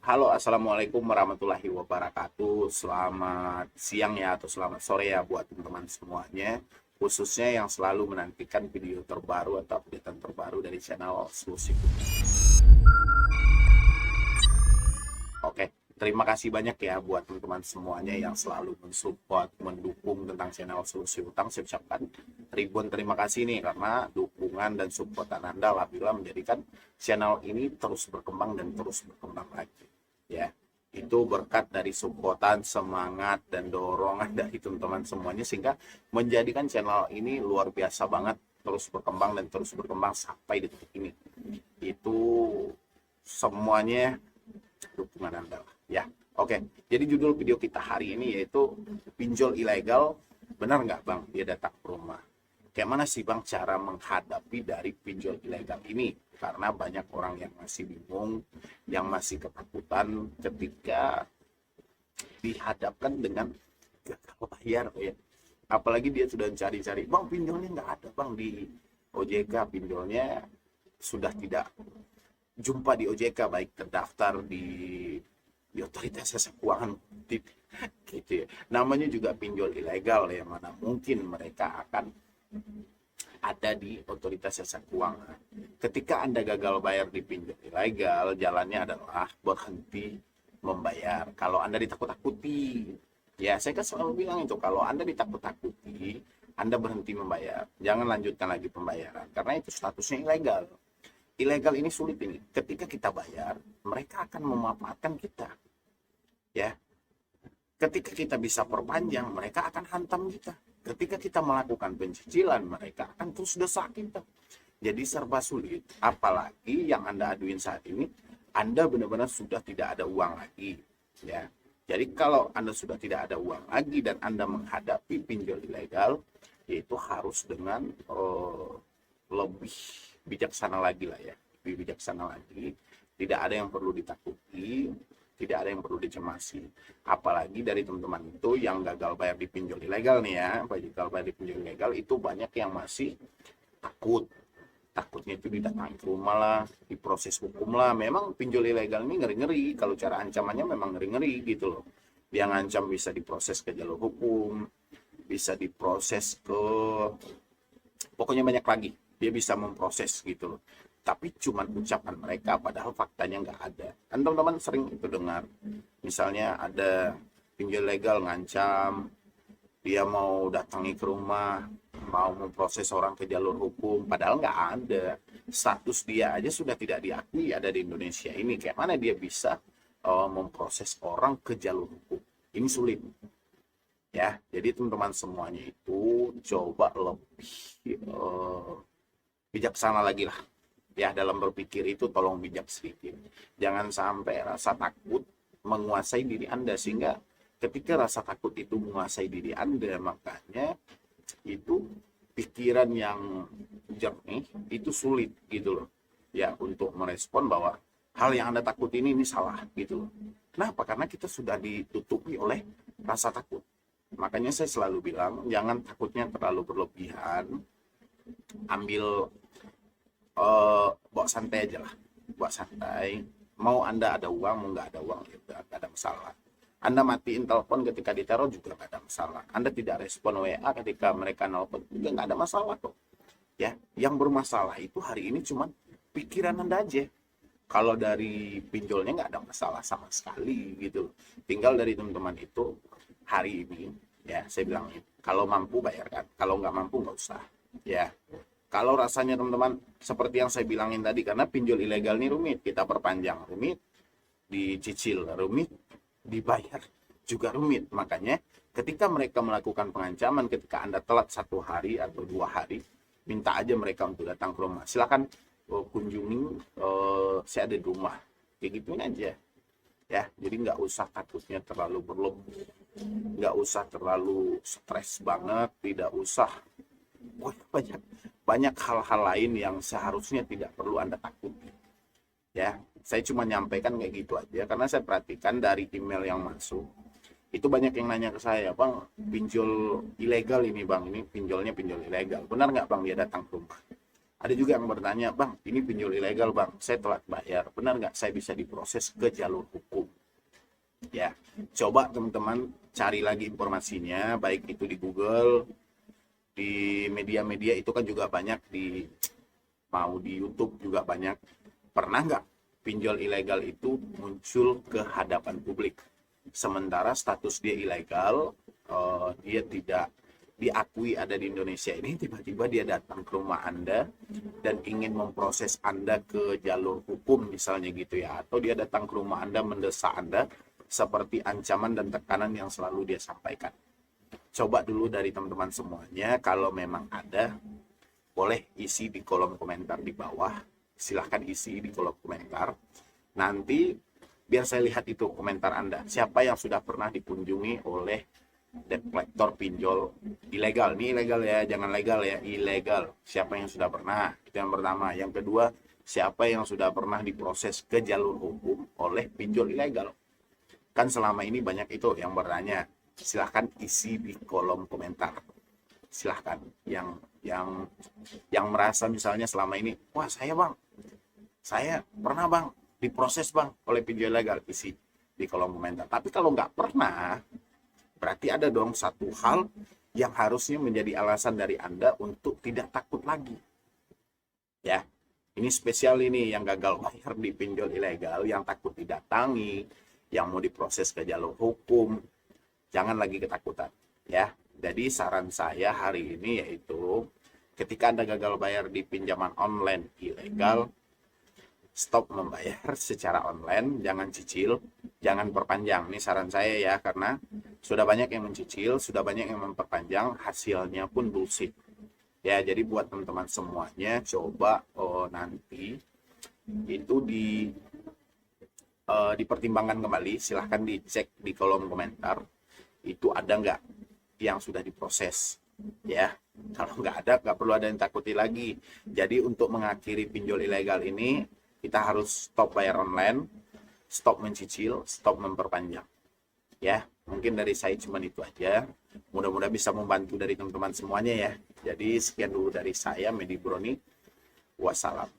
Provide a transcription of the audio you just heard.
Halo, assalamualaikum warahmatullahi wabarakatuh. Selamat siang ya, atau selamat sore ya buat teman-teman semuanya. Khususnya yang selalu menantikan video terbaru atau update terbaru dari channel Eksklusif. Oke, terima kasih banyak ya buat teman-teman semuanya yang selalu mensupport, mendukung tentang channel Solusi Utang. Saya ucapkan ribuan terima kasih nih karena dukungan dan supportan Anda alhamdulillah menjadikan channel ini terus berkembang dan terus berkembang lagi. Ya, itu berkat dari supportan, semangat dan dorongan dari teman-teman semuanya sehingga menjadikan channel ini luar biasa banget terus berkembang dan terus berkembang sampai detik ini. Itu semuanya dukungan Anda ya. Oke, jadi judul video kita hari ini yaitu pinjol ilegal, benar nggak Bang dia datang ke rumah? Kayak mana sih Bang cara menghadapi dari pinjol ilegal ini? Karena banyak orang yang masih bingung, yang masih ketakutan ketika dihadapkan dengan gagal bayar ya. Apalagi dia sudah cari-cari, Bang pinjolnya nggak ada Bang di OJK, pinjolnya sudah tidak jumpa di OJK, baik terdaftar di otoritas jasa keuangan gitu ya. Namanya juga pinjol ilegal yang mana mungkin mereka akan ada di otoritas jasa keuangan. Ketika Anda gagal bayar di pinjol ilegal, jalannya adalah berhenti membayar. Kalau Anda ditakut-takuti, ya saya kan selalu bilang itu, kalau Anda ditakut-takuti, Anda berhenti membayar. Jangan lanjutkan lagi pembayaran, karena itu statusnya ilegal. Ilegal ini sulit ini. Ketika kita bayar, mereka akan memanfaatkan kita. Ya. Ketika kita bisa perpanjang, mereka akan hantam kita. Ketika kita melakukan pencicilan, mereka akan terus desak kita. Jadi serba sulit. Apalagi yang Anda aduin saat ini, Anda benar-benar sudah tidak ada uang lagi. Ya. Jadi kalau Anda sudah tidak ada uang lagi dan Anda menghadapi pinjol ilegal, yaitu harus dengan lebih bijaksana lagi lah ya, lebih bijaksana lagi. Tidak ada yang perlu ditakuti, tidak ada yang perlu dicemasi. Apalagi dari teman-teman itu yang gagal bayar di pinjol ilegal nih ya, gagal bayar di pinjol ilegal itu banyak yang masih takut. Takutnya itu didatangi ke rumah lah, diproses hukum lah. Memang pinjol ilegal ini ngeri-ngeri, kalau cara ancamannya memang ngeri-ngeri gitu loh. Dia ngancam bisa diproses ke jalur hukum, bisa diproses ke, pokoknya banyak lagi. Dia bisa memproses gitu loh. Tapi cuman ucapan mereka, padahal faktanya nggak ada. Kan teman-teman sering itu dengar, misalnya ada pinjol legal ngancam, dia mau datangi ke rumah, mau memproses orang ke jalur hukum, padahal nggak ada. Status dia aja sudah tidak diakui ada di Indonesia ini. Kayak mana dia bisa memproses orang ke jalur hukum? Ini sulit. Ya, jadi teman-teman semuanya itu coba lebih bijaksana lagi lah ya, dalam berpikir itu tolong bijak sedikit. Jangan sampai rasa takut menguasai diri Anda, sehingga ketika rasa takut itu menguasai diri Anda, makanya itu pikiran yang jernih itu sulit gitu loh ya, untuk merespon bahwa hal yang Anda takut ini salah gitu loh. Kenapa? Karena kita sudah ditutupi oleh rasa takut. Makanya saya selalu bilang jangan takutnya terlalu berlebihan, ambil bawa santai aja lah, bawa santai. Mau Anda ada uang, mau nggak ada uang, ya udah nggak ada masalah. Anda matiin telepon ketika diteror juga nggak ada masalah. Anda tidak respon WA ketika mereka nelpon juga nggak ada masalah kok. Ya, yang bermasalah itu hari ini cuma pikiran Anda aja. Kalau dari pinjolnya nggak ada masalah sama sekali gitu. Tinggal dari teman-teman itu hari ini, ya saya bilang kalau mampu bayarkan, kalau nggak mampu nggak usah. Ya, kalau rasanya teman-teman seperti yang saya bilangin tadi, karena pinjol ilegal ini rumit, kita perpanjang rumit, dicicil rumit, dibayar juga rumit. Makanya ketika mereka melakukan pengancaman, ketika Anda telat 1 hari atau 2 hari, minta aja mereka untuk datang ke rumah. Silakan kunjungi, saya ada di rumah. Kayak gituin aja. Ya, jadi nggak usah takutnya terlalu berlebih, nggak usah terlalu stres banget, tidak usah banyak hal-hal lain yang seharusnya tidak perlu Anda takuti. Ya, saya cuma nyampaikan kayak gitu aja karena saya perhatikan dari email yang masuk itu banyak yang nanya ke saya, Bang, pinjol ilegal ini Bang, ini pinjolnya pinjol ilegal, benar nggak Bang dia datang ke rumah? Ada juga yang bertanya, Bang, ini pinjol ilegal Bang, saya telat bayar, benar nggak saya bisa diproses ke jalur hukum? ya. Coba teman-teman cari lagi informasinya, baik itu di Google, di media-media itu kan juga banyak, mau di YouTube juga banyak. Pernah nggak pinjol ilegal itu muncul ke hadapan publik? Sementara status dia ilegal, dia tidak diakui ada di Indonesia ini, tiba-tiba dia datang ke rumah Anda dan ingin memproses Anda ke jalur hukum misalnya gitu ya, atau dia datang ke rumah Anda mendesak Anda seperti ancaman dan tekanan yang selalu dia sampaikan. Coba dulu dari teman-teman semuanya, kalau memang ada, boleh isi di kolom komentar di bawah. Silahkan isi di kolom komentar. Nanti biar saya lihat itu komentar Anda. Siapa yang sudah pernah dikunjungi oleh debt collector pinjol ilegal? Ini ilegal ya, jangan legal ya, ilegal. Siapa yang sudah pernah? Itu yang pertama. Yang kedua, siapa yang sudah pernah diproses ke jalur hukum oleh pinjol ilegal? Kan selama ini banyak itu yang bertanya. Silahkan isi di kolom komentar. Silahkan yang merasa misalnya selama ini, wah saya pernah bang diproses bang oleh pinjol ilegal, isi di kolom komentar. Tapi kalau nggak pernah, berarti ada dong satu hal yang harusnya menjadi alasan dari Anda untuk tidak takut lagi. Ya, ini spesial ini yang gagal bayar di pinjol ilegal, yang takut didatangi, yang mau diproses ke jalur hukum. Jangan lagi ketakutan, ya. Jadi saran saya hari ini yaitu ketika Anda gagal bayar di pinjaman online ilegal, stop membayar secara online, jangan cicil, jangan perpanjang. Ini saran saya ya, karena sudah banyak yang mencicil, sudah banyak yang memperpanjang, hasilnya pun bullshit. Ya, jadi buat teman-teman semuanya, coba nanti itu dipertimbangkan kembali. Silahkan dicek di kolom komentar, itu ada nggak yang sudah diproses, ya. Kalau nggak ada, nggak perlu ada yang takuti lagi. Jadi untuk mengakhiri pinjol ilegal ini, kita harus stop bayar online, stop mencicil, stop memperpanjang. Ya, mungkin dari saya cuma itu aja. Mudah-mudahan bisa membantu dari teman-teman semuanya ya. Jadi sekian dulu dari saya, Medi Broni. Wassalam.